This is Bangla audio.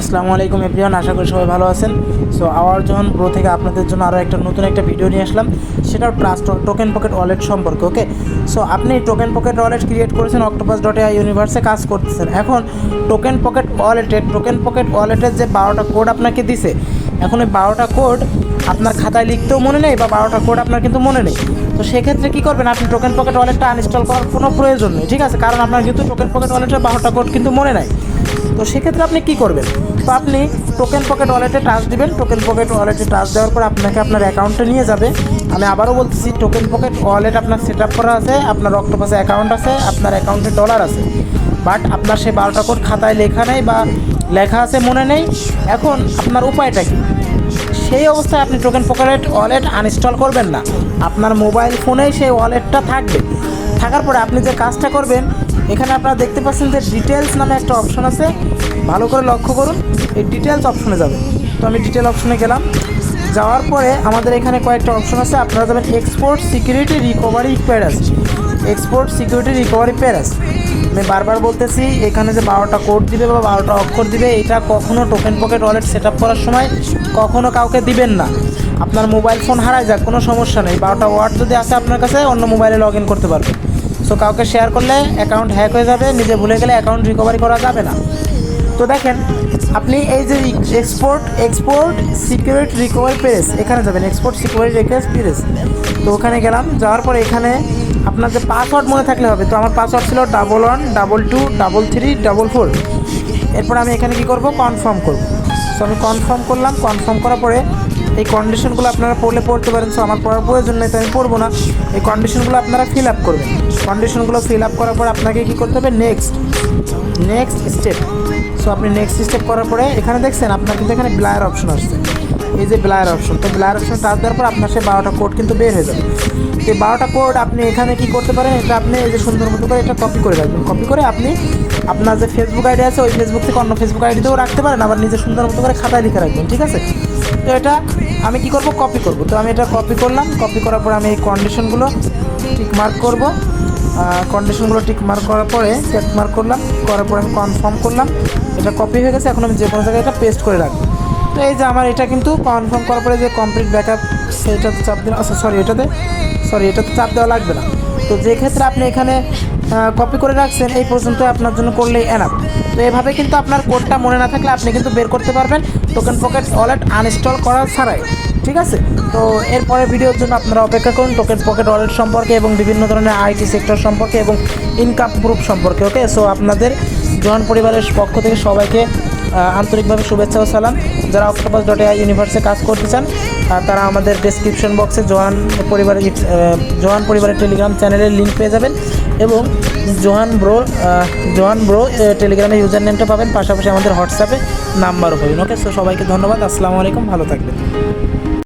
আসসালামু আলাইকুম এভরিওয়ান, আশা করি সবাই ভালো আছেন। সো আওয়ার জোহান প্রো থেকে আপনাদের জন্য আরও একটা নতুন ভিডিও নিয়ে আসলাম, সেটার ট্রাস্ট টোকেন পকেট ওয়ালেট সম্পর্কে। ওকে, সো আপনি টোকেন পকেট ওয়ালেট ক্রিয়েট করেছেন, octopus.ai ইউনিভার্সে কাজ করতেছেন। এখন টোকেন পকেট ওয়ালেটের যে 12টা কোড আপনাকে দিছে, এখন এই 12টা কোড আপনার খাতায় লিখতেও মনে নেই বা 12টা কোড আপনার কিন্তু মনে নেই। তো সেক্ষেত্রে কী করবেন, আপনি টোকেন পকেট ওয়ালেটটা আনইনস্টল করার কোনো প্রয়োজন নেই, ঠিক আছে, কারণ আপনার কিন্তু টোকেন পকেট ওয়ালেটের 12টা কোড কিন্তু মনে নাই। তো সেক্ষেত্রে আপনি কী করবেন, তো আপনি টোকেন পকেট ওয়ালেটে টাচ দিবেন। টোকেন পকেট ওয়ালেটে টাচ দেওয়ার পর আপনাকে আপনার অ্যাকাউন্টে নিয়ে যাবে। আমি আবারও বলতেছি, টোকেন পকেট ওয়ালেট আপনার সেট আপ করা আছে, আপনার অক্টোপাসে অ্যাকাউন্ট আছে, আপনার অ্যাকাউন্টে ডলার আছে, বাট আপনার সেই 12টা কোড খাতায় লেখা নেই বা লেখা আছে মনে নেই। এখন আপনার উপায়টা কী? সেই অবস্থায় আপনি টোকেন পকেট ওয়ালেট আনইনস্টল করবেন না, আপনার মোবাইল ফোনেই সেই ওয়ালেটটা থাকবে। থাকার পরে আপনি যে কাজটা করবেন, এখানে আপনারা দেখতে পাচ্ছেন যে ডিটেলস নামে একটা অপশন আছে, ভালো করে লক্ষ্য করুন। এই ডিটেলস অপশনে যাবেন। তো আমি ডিটেল অপশনে গেলাম। যাওয়ার পরে আমাদের এখানে কয়েকটা অপশন আছে, আপনারা যাবেন export security recovery phrase. Export security recovery phrase, আমি বারবার বলতেছি, এখানে যে 12টা কোড দিবে বা 12টা অক্ষর দিবে, এটা কখনও token pocket wallet set up করার সময় কখনও কাউকে দিবেন না। আপনার মোবাইল ফোন হারায় যাক, কোনো সমস্যা নেই, 12টা ওয়ার্ড যদি আসে আপনার কাছে, অন্য মোবাইলে লগ ইন করতে পারবে। সো কাউকে শেয়ার করলে অ্যাকাউন্ট হ্যাক হয়ে যাবে, নিজে ভুলে গেলে অ্যাকাউন্ট রিকভারি করা যাবে না। তো দেখেন, আপনি এই যে এক্সপোর্ট সিকিউরিটি রিকভারি প্রেস, এখানে যাবেন, এক্সপোর্ট সিকিউরিটি রিকভারি প্রেস। তো ওখানে গেলাম, যাওয়ার পরে এখানে আপনার যে পাসওয়ার্ড মনে থাকলে হবে। তো আমার পাসওয়ার্ড ছিল 11223344। এরপর আমি এখানে কী করব, কনফার্ম করব। সো আমি কনফার্ম করলাম। কনফার্ম করার পরে এই কন্ডিশনগুলো আপনারা পড়তে পারেন। সো আমার পড়ার প্রয়োজন নেই, তো আমি পড়বো না। এই কন্ডিশনগুলো আপনারা ফিল আপ করবেন। কন্ডিশনগুলো ফিল আপ করার পর আপনাকে কী করতে হবে, নেক্সট স্টেপ। সো আপনি নেক্সট স্টেপ করার পরে এখানে দেখছেন আপনার কিন্তু এখানে ব্লার অপশন আসছে, এই যে ব্লার অপশন। তো ব্লার অপশন টাচ দেওয়ার পর আপনার সেই 12টা কোড কিন্তু বের হয়ে যাবে। এই 12টা কোড আপনি এখানে কী করতে পারেন, এটা আপনি এই যে সুন্দর মতো করে এটা কপি করে রাখবেন। কপি করে আপনি আপনার যে ফেসবুক আইডি আছে, ওই ফেসবুক থেকে অন্য ফেসবুক আইডিতেও রাখতে পারেন, আবার নিজে সুন্দর মতো করে খাতায় লিখে রাখবেন, ঠিক আছে। তো এটা আমি কী করব, কপি করব। তো আমি এটা কপি করলাম। কপি করার পর আমি এই কন্ডিশনগুলো টিক মার্ক করব। কন্ডিশনগুলো টিক মার্ক করার পরে চেক মার্ক করলাম, করার পরে আমি কনফার্ম করলাম। এটা কপি হয়ে গেছে। এখন আমি যে কোনো জায়গায় এটা পেস্ট করে রাখবো। তো এই যে আমার এটা কিন্তু কনফার্ম করার পরে যে কমপ্লিট ব্যাকআপ, সেইটাতে চাপ দিন। আচ্ছা এটাতে চাপ দেওয়া লাগবে না। তো যে ক্ষেত্রে আপনি এখানে কপি করে রাখছেন, এই পর্যন্ত আপনার জন্য করলেই এনাফ। তো এভাবে কিন্তু আপনার কোডটা মনে না থাকলে আপনি কিন্তু বের করতে পারবেন টোকেন পকেট ওয়ালেট আনইনস্টল করা ছাড়াই, ঠিক আছে। তো এরপরে ভিডিওর জন্য আপনারা অপেক্ষা করুন টোকেন পকেট ওয়ালেট সম্পর্কে এবং বিভিন্ন ধরনের আইটি সেক্টর সম্পর্কে এবং ইনকাম প্রুফ সম্পর্কে। ওকে, সো আপনাদের জোহান পরিবারের পক্ষ থেকে সবাইকে আন্তরিকভাবে শুভেচ্ছা ও সালাম। যারা octopus.ai ইউনিভার্সে কাজ করতে চান, তারা আমাদের ডেসক্রিপশন বক্সে জোহান পরিবারের টেলিগ্রাম চ্যানেলের লিঙ্ক পেয়ে যাবেন এবং জোহান ব্রো টেলিগ্রামে ইউজার নেমটা পাবেন, পাশাপাশি আমাদের হোয়াটসঅ্যাপে নাম্বারও পাবেন। ওকে, সো সবাইকে ধন্যবাদ। আসসালামু আলাইকুম, ভালো থাকবেন।